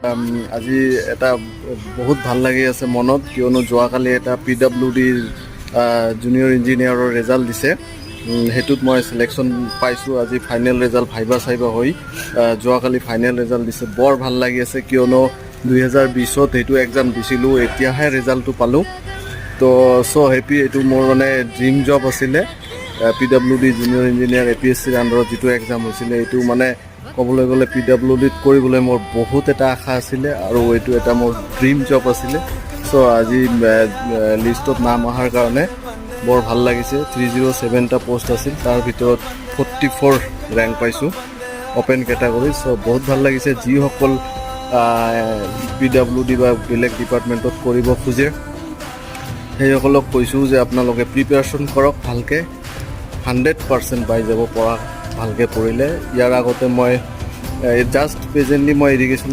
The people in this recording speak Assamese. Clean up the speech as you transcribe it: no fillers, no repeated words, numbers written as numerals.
আজি এটা বহুত ভাল লাগি আছে মনত, কিয়নো যোৱাকালি এটা PWDৰ জুনিয়ৰ ইঞ্জিনিয়াৰৰ ৰেজাল্ট দিছে। সেইটোত মই চিলেকশ্যন পাইছোঁ। আজি ফাইনেল ৰেজাল্ট ভাইবা চাইবা হৈ যোৱাকালি ফাইনেল ৰেজাল্ট দিছে। বৰ ভাল লাগি আছে, কিয়নো 2020ত সেইটো এক্সাম দিছিলোঁ, এতিয়াহে ৰেজাল্টটো পালোঁ। তো চ' হেপী। এইটো মোৰ মানে ড্ৰিম জব আছিলে। PWD জুনিয়ৰ ইঞ্জিনিয়াৰ APSCৰ আণ্ডাৰত যিটো এক্সাম হৈছিলে, এইটো মানে ক'বলৈ গ'লে PWDত কৰিবলৈ মোৰ বহুত এটা আশা আছিলে, আৰু এইটো এটা মোৰ ড্ৰিম জব আছিলে। চ' আজি লিষ্টত নাম অহাৰ কাৰণে বৰ ভাল লাগিছে। 307টা পোষ্ট আছিল, তাৰ ভিতৰত 44 ৰেংক পাইছোঁ অ'পেন কেটাগৰী। চ' বহুত ভাল লাগিছে। যিসকল PWD বা বেলেগ ডিপাৰ্টমেণ্টত কৰিব খোজে, সেইসকলক কৈছোঁ যে আপোনালোকে প্ৰিপেৰেশ্যন কৰক ভালকৈ, 100% পাই যাব পৰা ভালকৈ পঢ়িলে। ইয়াৰ আগতে মই জাষ্ট প্ৰেজেণ্টলি মই ইৰিগেশ্যনত